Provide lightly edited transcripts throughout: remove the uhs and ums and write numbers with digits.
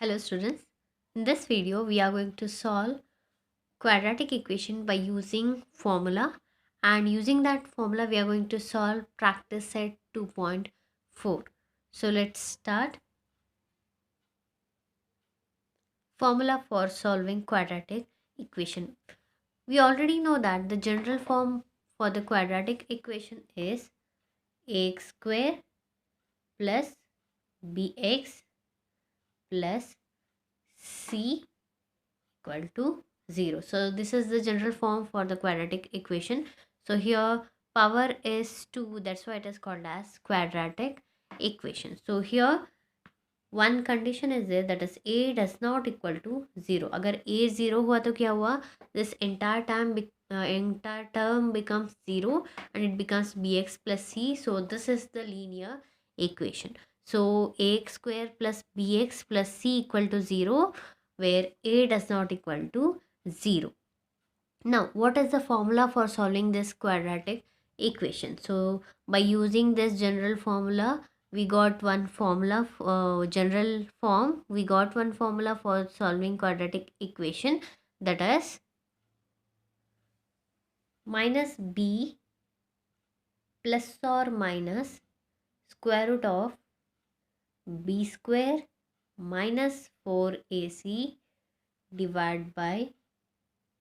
Hello students, in this video we are going to solve quadratic equation by using formula, and using that formula we are going to solve practice set 2.4. So let's start. Formula for solving quadratic equation. We already know that the general form for the quadratic equation is ax square plus bx plus c equal to 0. So this is the general form for the quadratic equation. So here power is 2, that's why it is called as quadratic equation. So here one condition is there, that is a does not equal to 0. अगर a 0 हुआ तो क्या हुआ, this entire term becomes 0 and it becomes bx plus c. So this is the linear equation. So ax square plus bx plus c equal to 0, where a does not equal to 0. Now what is the formula for solving this quadratic equation? So by using this general formula we got one formula, general form, we got one formula for solving quadratic equation, that is minus b plus or minus square root of b square minus 4ac divided by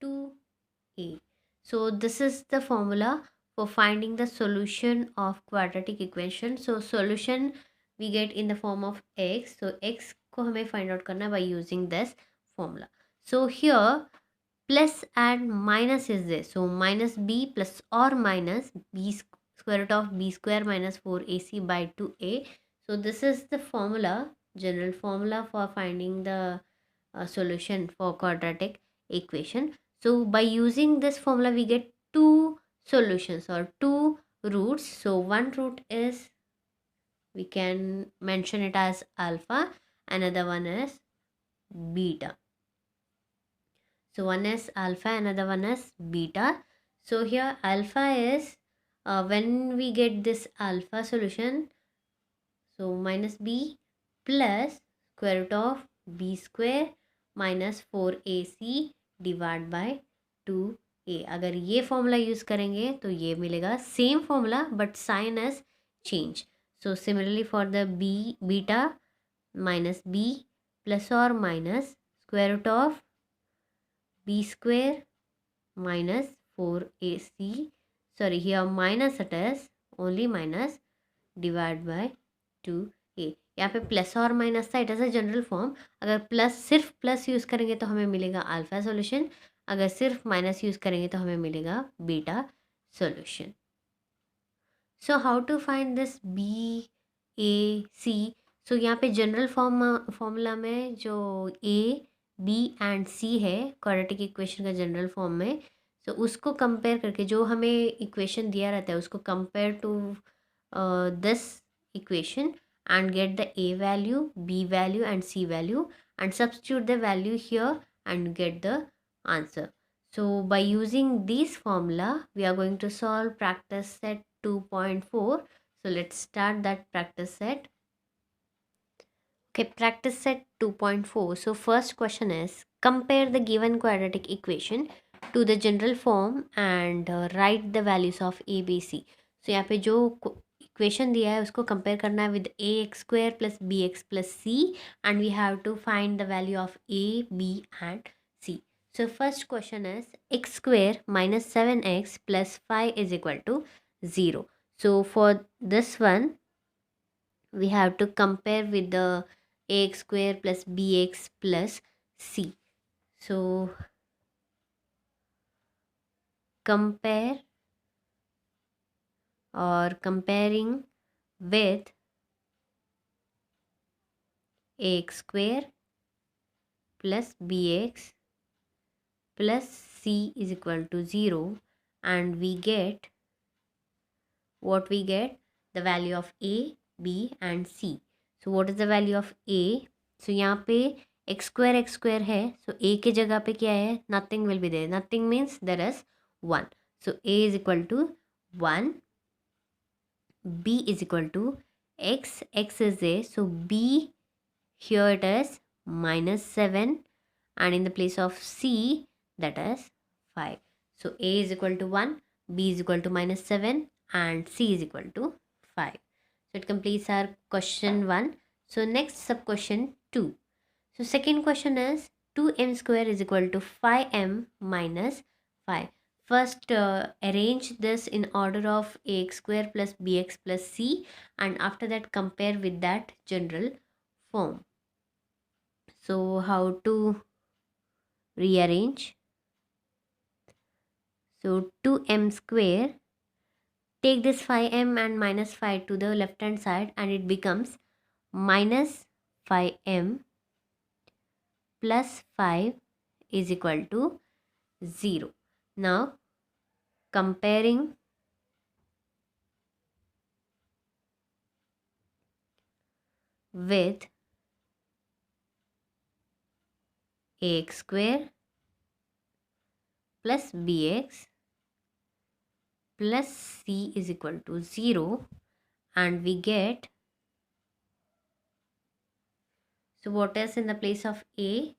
2a. So this is the formula for finding the solution of quadratic equation. So solution we get in the form of x. So x को हमें find out करना by using this formula. So here plus and minus is there. So minus b plus or minus b square root of b square minus 4ac by 2a. So this is the formula, general formula for finding the solution for quadratic equation. So by using this formula we get two solutions or two roots. So one root is, we can mention it as alpha, another one is beta. So one is alpha, another one is beta. So here alpha is, when we get this alpha solution, so minus b plus square root of b square minus 4ac divide by 2a. अगर ये formula use करेंगे तो ये मिलेगा same formula but sign has change. So similarly for the beta minus b plus or minus square root of b square minus 4ac, sorry here minus it is only minus divide by 2a. यहाँ पे plus और minus था, it is a general form. अगर plus सिर्फ plus use करेंगे तो हमें मिलेगा अल्फा सॉल्यूशन, अगर सिर्फ माइनस यूज़ करेंगे तो हमें मिलेगा beta solution. So how to find this B A C. So यहाँ पे जनरल फॉर्मूला में जो ए बी एंड सी है क्वाड्रेटिक इक्वेशन का जनरल फॉर्म में, सो उसको कंपेयर करके जो हमें इक्वेशन दिया रहता है उसको compare to this equation and get the a value, b value and c value and substitute the value here and get the answer. So by using this formula we are going to solve practice set 2.4. So let's start that practice set. Okay, practice set 2.4. So first question is, compare the given quadratic equation to the general form and write the values of a b c. So यहाँ पे जो equation दिया है उसको compare करना है with a x square plus b x plus c and we have to find the value of a b and c. So first question is x square minus 7x plus 5 is equal to 0. So for this one we have to compare with the ax square plus bx plus c. So compare or comparing with ax square plus bx plus c is equal to 0 and we get what we get, the value of a b and c. So what is the value of a? So यहाँ पे x square है, so a के जगह पे क्या है, nothing will be there, nothing means there is 1. So a is equal to 1, b is equal to x is there, so b here it is -7, and in the place of C, that is 5. So A is equal to 1, B is equal to -7, and C is equal to 5. So it completes our question 1. So next sub question 2. So second question is 2m square is equal to 5m minus 5. First arrange this in order of ax square plus bx plus c, and after that compare with that general form. So how to rearrange? So 2m square, take this 5m and minus 5 to the left hand side, and it becomes minus 5m plus 5 is equal to 0. Now comparing with ax square plus bx plus c is equal to 0, and we get, so what is in the place of a?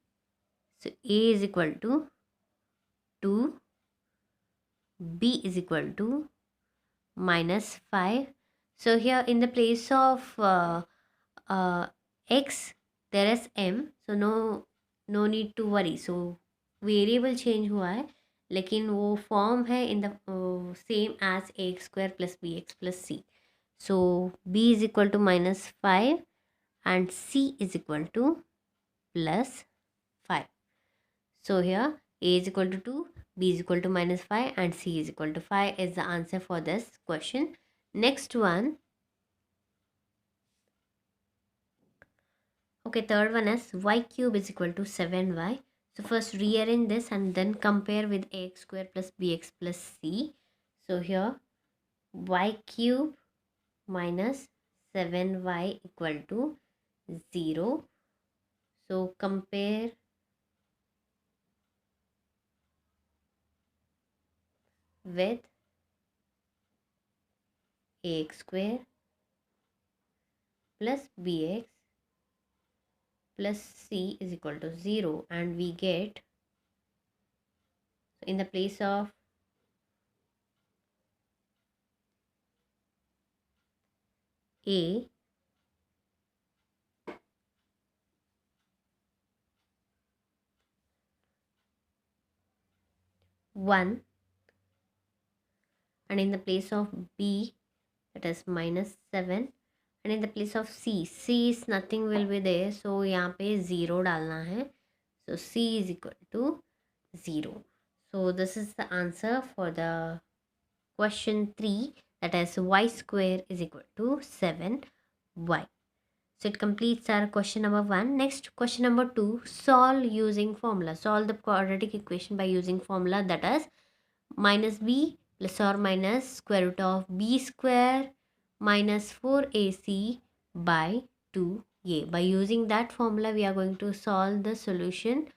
So a is equal to 2, b is equal to minus 5. So here in the place of x there is m, so no need to worry. So variable change हुआ है, लेकिन वो form है in the same as a x square plus b x plus c. So b is equal to -5 and c is equal to +5. So here a is equal to 2, b is equal to -5, and c is equal to 5 is the answer for this question. Next one. Okay, third one is y cube is equal to 7y. So first rearrange this and then compare with ax square plus bx plus c. So here y cube minus 7y equal to 0. So compare with ax square plus bx plus c is equal to 0, and we get, in the place of a, 1, and in the place of b, that is -7, and in the place of c is nothing will be there, so यहाँ पे 0 डालना है. So c is equal to 0. So this is the answer for the question 3, that is y square is equal to 7y. So it completes our question number 1. Next, question number 2, solve using formula. Solve the quadratic equation by using formula, that is minus b plus or minus square root of b square minus 4ac by 2a. By using that formula, we are going to solve the solution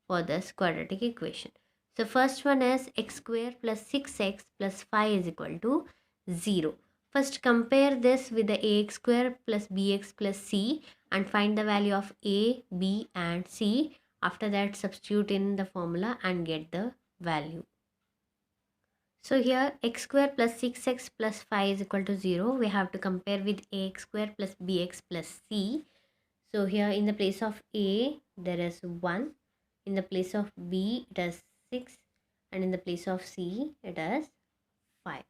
for this quadratic equation. So first one is x square plus 6x plus 5 is equal to 0. First compare this with the ax square plus bx plus c and find the value of a, b and c. After that, substitute in the formula and get the value. So here x square plus 6x plus 5 is equal to 0. We have to compare with ax square plus bx plus c. So here in the place of a there is 1, in the place of b it is 6, and in the place of c it is 5.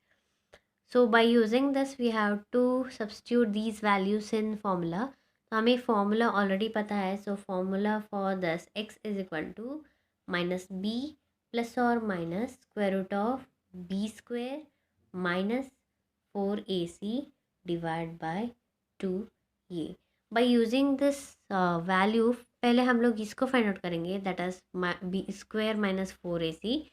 So by using this we have to substitute these values in formula. तो हमें formula already पता है. So formula for this x is equal to minus b plus or minus square root of b square minus 4ac divided by 2a. By using this value, पहले हम लोग इसको find out करेंगे, that is b square minus 4ac.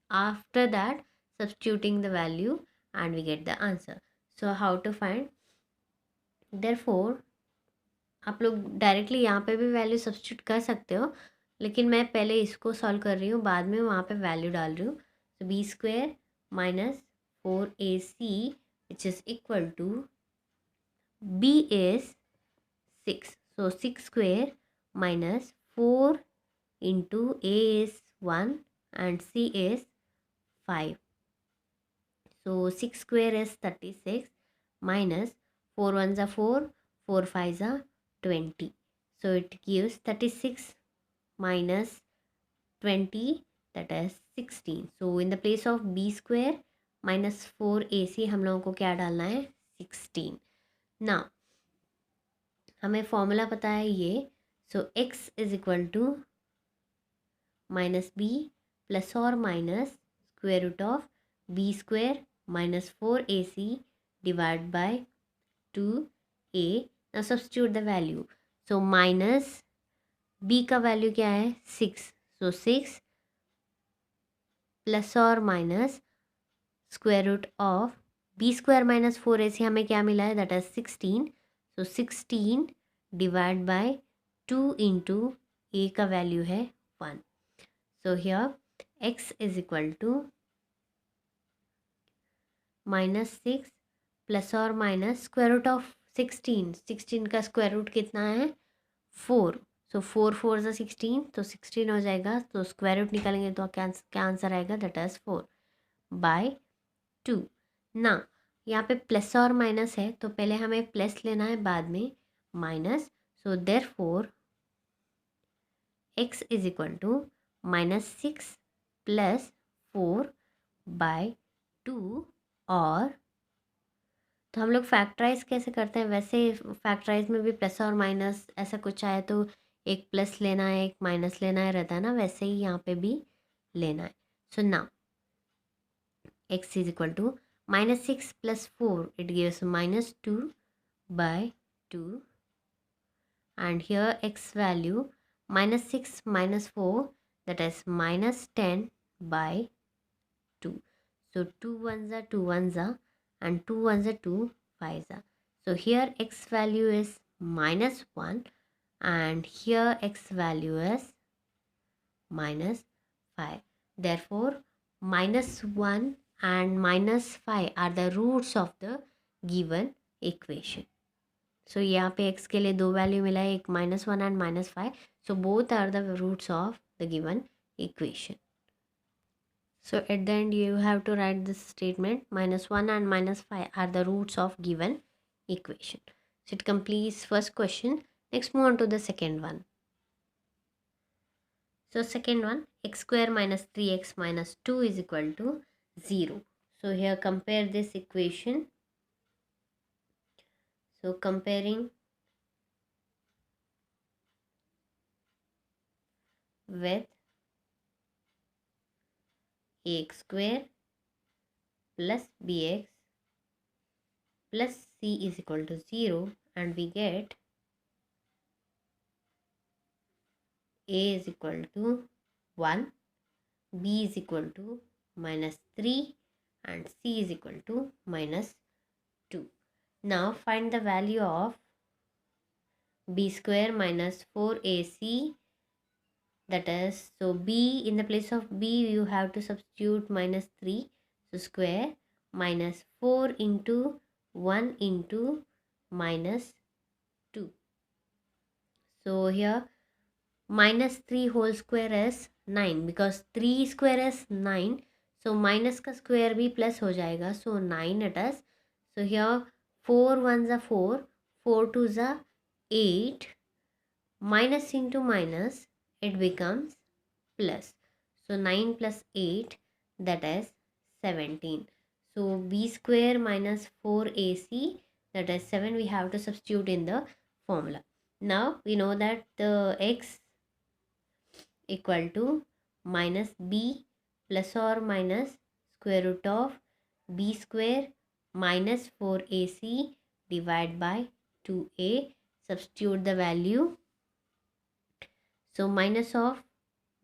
After that, substituting the value and we get the answer. So how to find? Therefore आप लोग directly यहाँ पे भी वैल्यू सब्स्टिट्यूट कर सकते हो, लेकिन मैं पहले इसको सॉल्व कर रही हूँ, बाद में वहाँ पे वैल्यू डाल रही हूँ. तो b square minus 4ac which is equal to b is 6. So 6 square minus 4 into A is 1 and C is 5. So 6 square is 36 minus 4 ones are 4, 4 fives are 20. So it gives 36 minus 20, that is 16. So in the place of b square minus 4ac हम लोगों को क्या डालना है 16. Now हमें formula पता है ये. So x is equal to minus b plus or minus square root of b square minus 4ac divided by 2a. Now substitute the value. So minus b का वैल्यू क्या है 6. So 6 प्लस और minus square root of B square minus 4ac हमें क्या मिला है that is 16. So 16 divide by 2 into A का value है 1. So here x is equal to -6 plus और माइनस स्क्वायर रूट ऑफ 16 का स्क्वायर रूट कितना है 4. सो 4 4 ज़ा 16 तो 16 हो जाएगा. तो स्क्वायर रूट निकालेंगे तो क्या आंसर आएगा दैट इज 4 बाय 2. ना यहाँ पे प्लस और माइनस है तो पहले हमें प्लस लेना है बाद में minus. So therefore x is equal to -6 plus 4 by 2. और तो हम लोग फैक्टराइज कैसे करते हैं वैसे फैक्टराइज में भी प्लस और माइनस ऐसा कुछ आए तो एक प्लस लेना है एक माइनस लेना है रहता है ना, वैसे ही यहाँ पे भी लेना है. So now x is equal to -6 plus 4, it gives -2 by 2, and here x value -6 minus 4, that is -10 by 2. So 2 ones are 2 ones are and 2 ones are 2 fives are. So here x value is -1 and here x value is -5. Therefore -1 and -5 are the roots of the given equation. So यहाँ पे x के लिए दो value मिला है, एक -1 and -5. So both are the roots of the given equation. So at the end you have to write this statement: -1 and -5 are the roots of given equation. So it completes first question. Next move on to the second one. So second one, x square minus 3x minus 2 is equal to 0. So here compare this equation. So comparing with ax square plus bx plus c is equal to 0, and we get a is equal to 1, b is equal to -3 and c is equal to -2. Now find the value of b square minus 4ac, that is, so b, in the place of b you have to substitute -3, so square minus 4 into 1 into -2. So here -3 whole square is 9 because 3 square is 9. So minus का square भी plus हो जाएगा, so 9 it is. So here 4 ones are 4, 4 twos are 8, minus into minus it becomes plus. So 9 plus 8, that is 17. So b square minus 4ac, that is 7, we have to substitute in the formula. Now we know that the x equal to minus b plus or minus square root of b square minus 4ac divided by 2a. Substitute the value. So minus of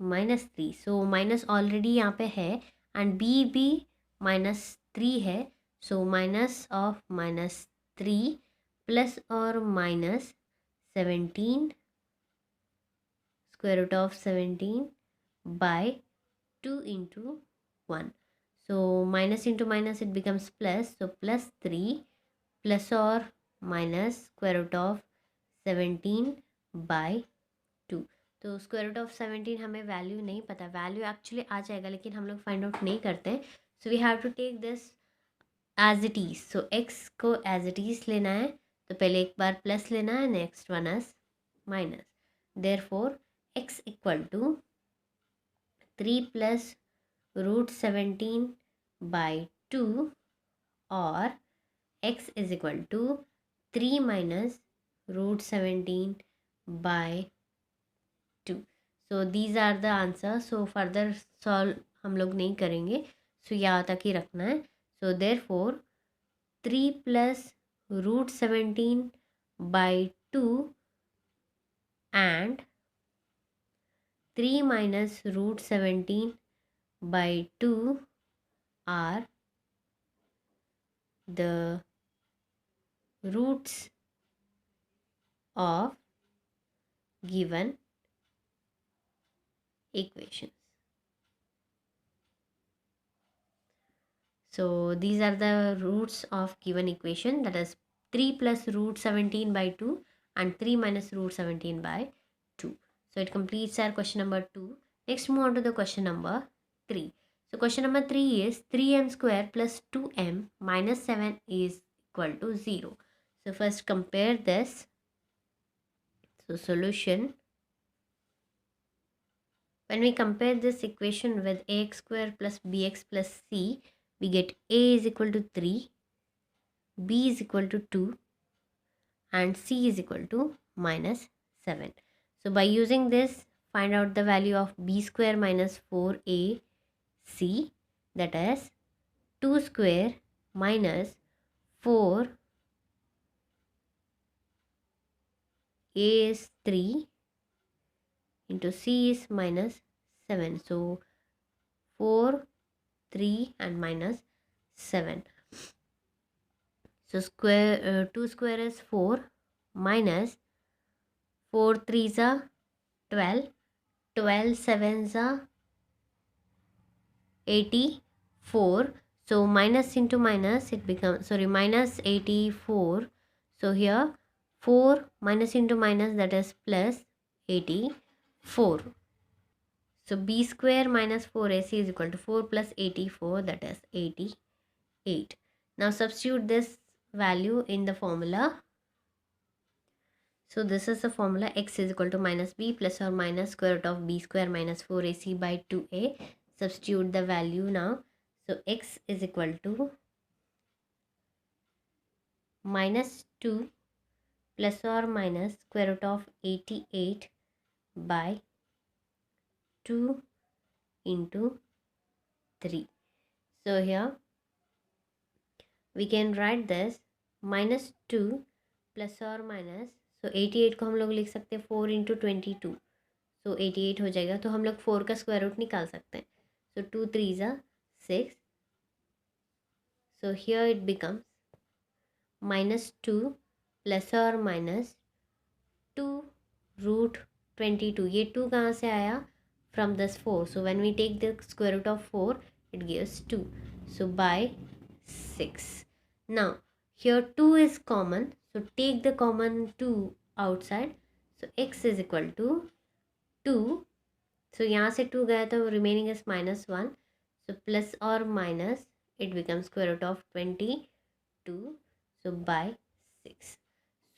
-3, so minus already यहाँ पे है and b भी -3 है. So minus of -3 plus or minus 17 square root of 17 by 2 into 1. So minus into minus it becomes plus. So plus 3 plus or minus square root of 17 by तो square root of 17 हमें value नहीं पता, value actually आ जाएगा लेकिन हम लोग find out नहीं करते हैं. So we have to take this as it is. So x को एज इट इज़ लेना है, तो पहले एक बार प्लस लेना है, next one as minus. Therefore x equal to 3 plus root 17 by 2 और x is equal to 3 minus root 17 by 2. So these are the answers. So further solve हम लोग नहीं करेंगे. So यहाँ तक ही रखना है. So therefore 3 plus root 17 by 2 and 3 minus root 17 by 2 are the roots of given equations. So these are the roots of given equation, that is 3 plus root 17 by 2 and 3 minus root 17 by 2. So it completes our question number 2. Next move on to the question number 3. So question number 3 is 3m square plus 2m minus 7 is equal to 0. So first compare this. So solution. When we compare this equation with ax square plus bx plus c, we get a is equal to 3, b is equal to 2 and c is equal to minus 7. So by using this, find out the value of b square minus 4ac, that is 2 square minus 4, a is 3 into c is minus 7. So 4, 3 and minus 7. So 2 square is 4 minus 4 3s are 12, 12 7s are 84. So minus into minus it becomes, sorry, minus 84. So here 4 minus into minus, that is plus 84. So b square minus 4ac is equal to 4 plus 84, that is 88. Now substitute this value in the formula. So this is the formula: x is equal to minus b plus or minus square root of b square minus 4ac by 2a. Substitute the value now. So x is equal to minus 2 plus or minus square root of 88 by 2 into 3. So here we can write this minus 2 plus or minus, so 88 को हम लोग लिख सकते हैं 4 into 22. So 88 हो जाएगा. तो हम लोग 4 का स्क्वायर रूट निकाल सकते हैं. So 2 3s are 6. So here it becomes minus 2 plus or minus 2 root 22. ये 2 कहाँ से आया? From this 4. So when we take the square root of 4, it gives 2. So by 6. Now here 2 is common. So take the common 2 outside. So x is equal to 2. So यहाँ से 2 गया तो remaining is minus 1. So plus or minus, it becomes square root of 22. So by 6.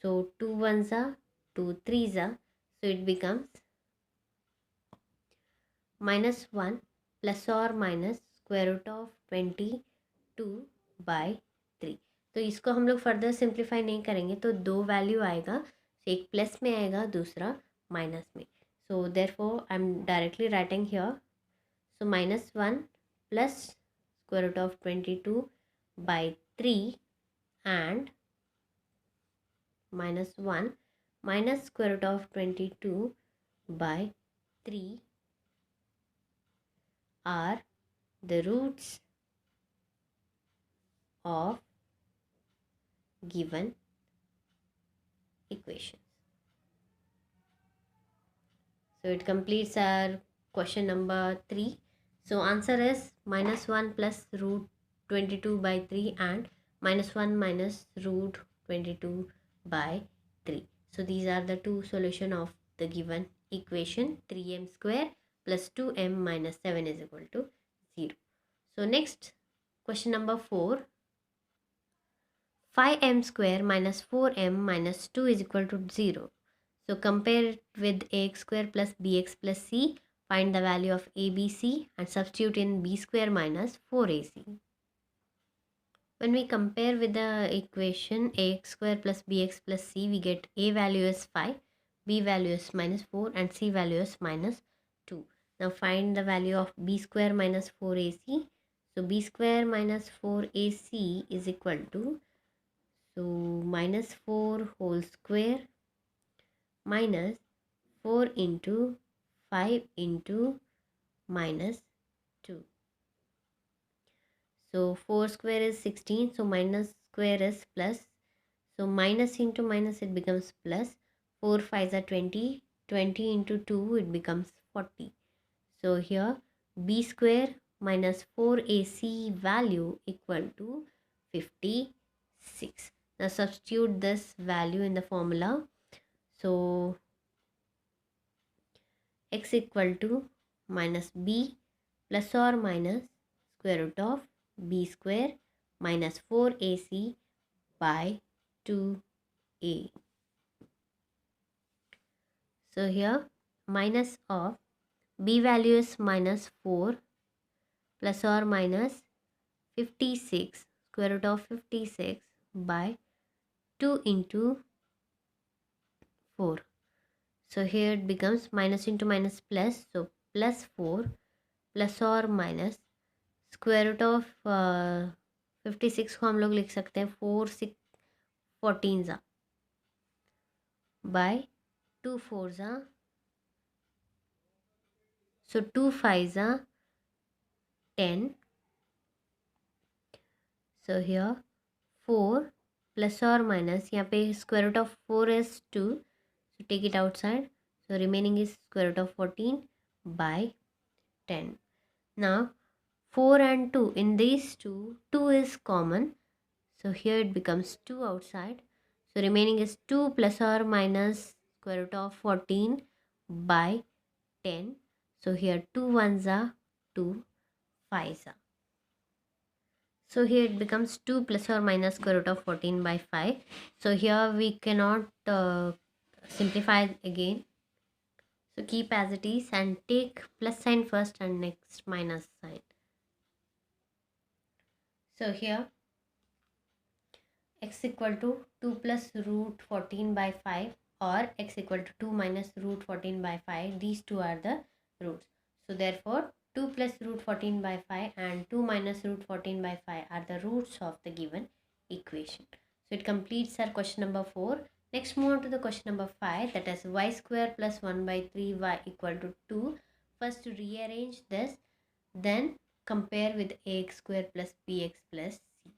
So 2 1s are 2 3s are. So it becomes minus 1 plus or minus square root of 22 by 3. तो इसको हम लोग further simplify नहीं करेंगे तो दो value आएगा. एक प्लस में आएगा, दूसरा माइनस में. So therefore I am directly writing here. So minus 1 plus square root of 22 by 3 and minus 1 minus square root of 22 by 3 are the roots of given equations. So it completes our question number 3. So answer is minus 1 plus root 22 by 3 and minus 1 minus root 22 by 3. So these are the two solution of the given equation 3m square plus 2m minus 7 is equal to 0. So next question number 4. 5m square minus 4m minus 2 is equal to 0. So compare it with ax square plus bx plus c. Find the value of a, b, c and substitute in b square minus 4ac. When we compare with the equation ax square plus bx plus c, we get a value is 5, b value is minus 4 and c value is minus 2. Now find the value of b square minus 4ac. So b square minus 4ac is equal to, so minus 4 whole square minus 4 into 5 into minus 2. So 4 square is 16. So minus square is plus. So minus into minus it becomes plus. 4 5s are 20. 20 into 2 it becomes 40. So here b square minus 4ac value equal to 56. Now substitute this value in the formula. So x equal to minus b plus or minus square root of b square minus 4ac by 2a. So here minus of b value is minus 4 plus or minus 56 square root of 56 by 2 into 4. So here it becomes minus into minus plus. So plus 4 plus or minus square root of 56 को हम लोग लिख सकते हैं 4 6 14 ज़ा bye 2 4 ज़ा, सो 2 5 ज़ा 10. So here 4 plus और माइनस, यहाँ पे square root of 4 is 2, so take it outside. So remaining is square root of 14 by 10. Now 4 and 2, in these two 2 is common, so here it becomes 2 outside. So remaining is 2 plus or minus square root of 14 by 10. So here 2 ones are 2 5s are. So here it becomes 2 plus or minus square root of 14 by 5. So here we cannot simplify again. So keep as it is and take plus sign first and next minus sign. So here x equal to 2 plus root 14 by 5 or x equal to 2 minus root 14 by 5. These two are the roots. So therefore 2 plus root 14 by 5 and 2 minus root 14 by 5 are the roots of the given equation. So it completes our question number 4. Next move on to the question number 5, that is y square plus 1 by 3y equal to 2. First to rearrange this, then compare with ax square plus bx plus c.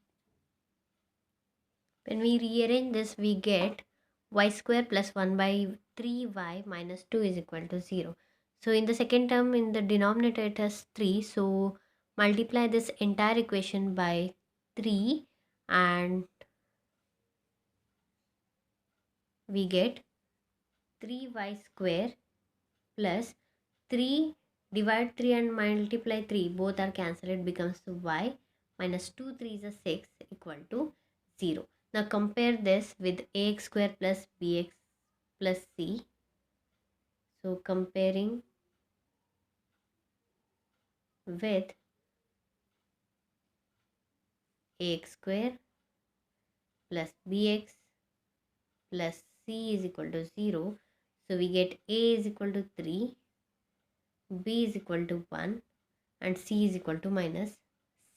When we rearrange this, we get y square plus 1 by 3y minus 2 is equal to 0. So in the second term, in the denominator it has 3. So multiply this entire equation by 3 and we get 3y square plus 3, divide 3 and multiply 3, both are cancelled, it becomes y minus 2 3 is a 6 equal to 0. Now compare this with ax square plus bx plus c. So comparing with ax square plus bx plus c is equal to 0. So we get a is equal to 3, b is equal to 1 and c is equal to minus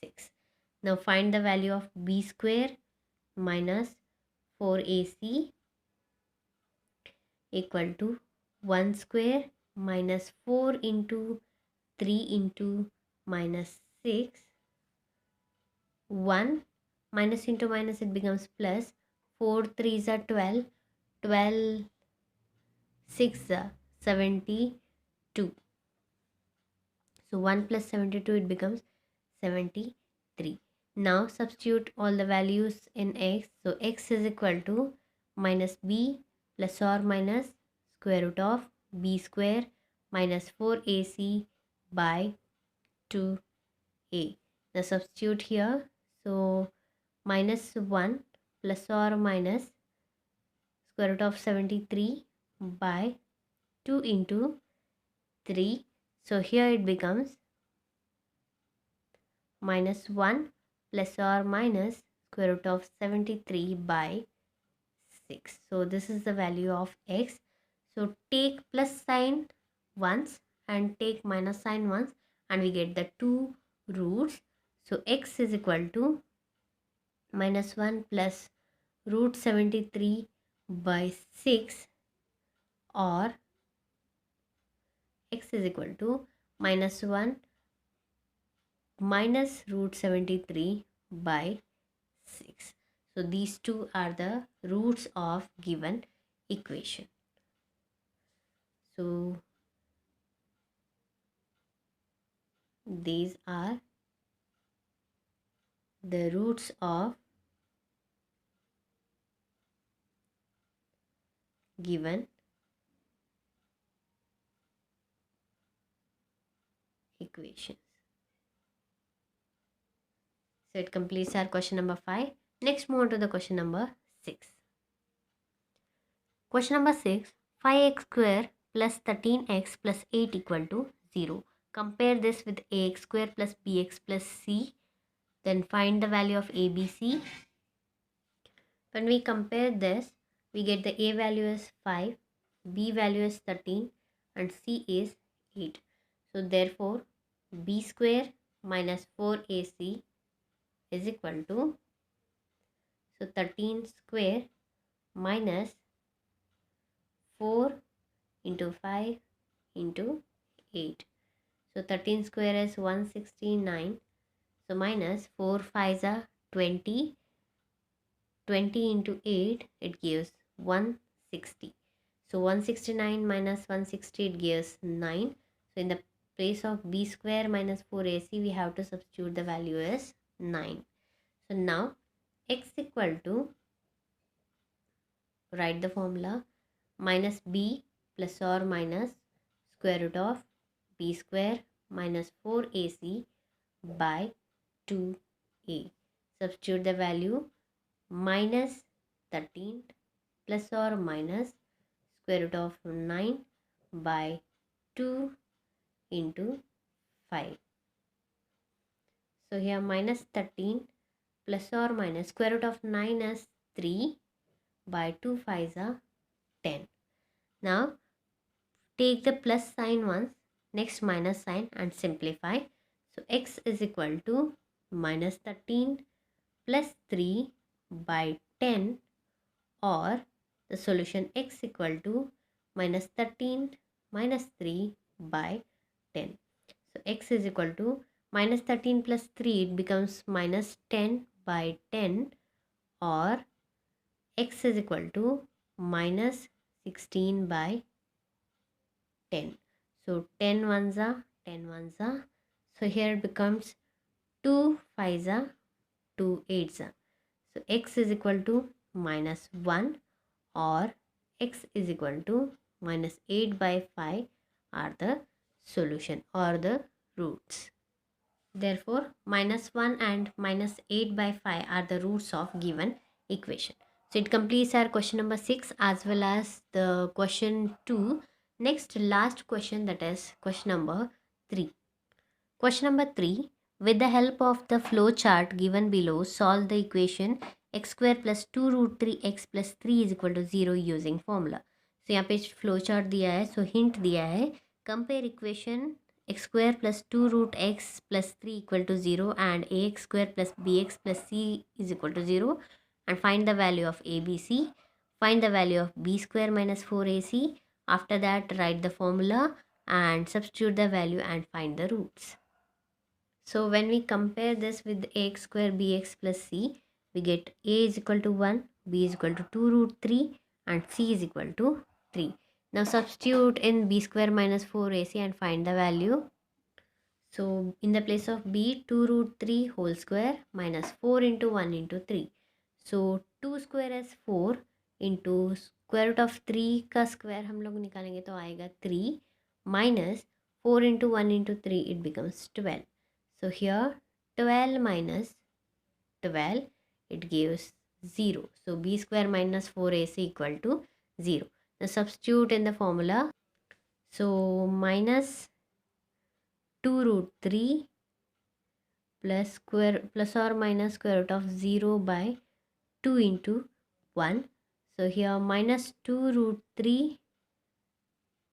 6. Now find the value of b square minus 4ac equal to 1 square minus 4 into 3 into minus 6. 1 minus into minus it becomes plus. 4 3s are 12. 12 6 are 72. So 1 plus 72 it becomes 73. Now substitute all the values in x. So x is equal to minus b plus or minus square root of b square minus 4ac by 2a. Now substitute here. So minus 1 plus or minus square root of 73 by 2 into 3. So here it becomes minus 1 plus or minus square root of 73 by 6. So this is the value of x. So take plus sign once and take minus sign once and we get the two roots. So x is equal to minus 1 plus root 73 by 6, or x is equal to minus 1 minus root 73 by 6. So these two are the roots of given equation. So these are the roots of given equations. So it completes our question number 5. Next, move on to the question number 6. Question number 6. 5x square plus 13x plus 8 equal to 0. Compare this with ax square plus bx plus c. Then find the value of a, b, c. When we compare this, we get the a value is 5, b value is 13 and c is 8. So therefore, b square minus 4ac is equal to, so 13 square minus 4 into 5 into 8. So 13 square is 169. So minus 4 5s are 20. 20 into 8, it gives 160. So 169 minus 160, it gives 9. So in the place of b square minus 4ac, we have to substitute the value as 9. So now x equal to, write the formula, minus b plus or minus square root of b square minus 4ac by 2a. Substitute the value, minus 13 plus or minus square root of 9 by 2 into 5. So here minus 13 plus or minus square root of 9 is 3 by 2 5s are 10. Now take the plus sign once, next minus sign and simplify. So x is equal to minus 13 plus 3 by 10, or the solution x equal to minus 13 minus 3 by 10. So x is equal to minus 13 plus 3, it becomes minus 10 by 10, or x is equal to minus 16 by 10. So 10 ones are 10 ones are. So here it becomes 2 5s are 2 8s are. So x is equal to minus 1, or x is equal to minus 8 by 5 are the solution or the roots. Therefore, minus 1 and minus 8 by 5 are the roots of given equation. So it completes our question number 6 as well as the question 2. Next, last question, that is question number 3. Question number 3. With the help of the flow chart given below, solve the equation x square plus 2 root 3 x plus 3 is equal to 0 using formula. So यहाँ पे flow chart दिया है, सो hint दिया है, compare equation x square plus 2 root x plus 3 equal to 0 and ax square plus bx plus c is equal to 0, and find the value of a, b, c. Find the value of b square minus 4ac. After that, write the formula and substitute the value and find the roots. So when we compare this with ax square bx plus c, we get a is equal to 1, b is equal to 2 root 3 and c is equal to 3. Now substitute in b square minus 4ac and find the value. So in the place of b, 2 root 3 whole square minus 4 into 1 into 3. So 2 square is 4, into square root of 3 का square हम लोग निकालेंगे तो आएगा 3 minus 4 into 1 into 3 it becomes 12. So here 12 minus 12 it gives 0. So b square minus 4ac equal to 0. Now substitute in the formula. So minus 2 root 3 plus or minus square root of 0 by 2 into 1. So here minus 2 root 3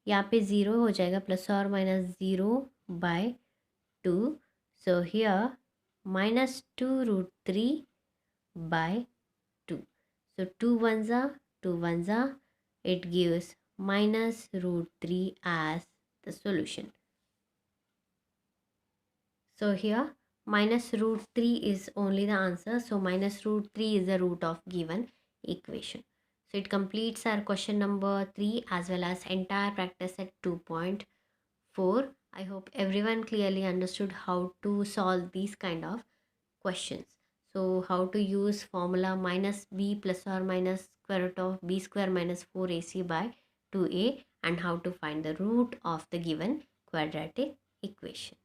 यहाँ पे 0 हो जाएगा plus और minus 0 bye 2. So here minus 2 root 3 by 2. So 2 ones are 2 ones are. It gives minus root 3 as the solution. So here minus root 3 is only the answer. So minus root 3 is the root of given equation. So it completes our question number 3 as well as entire practice at 2.4. I hope everyone clearly understood how to solve these kind of questions. So how to use formula minus b plus or minus square root of b square minus 4ac by 2a and how to find the root of the given quadratic equation.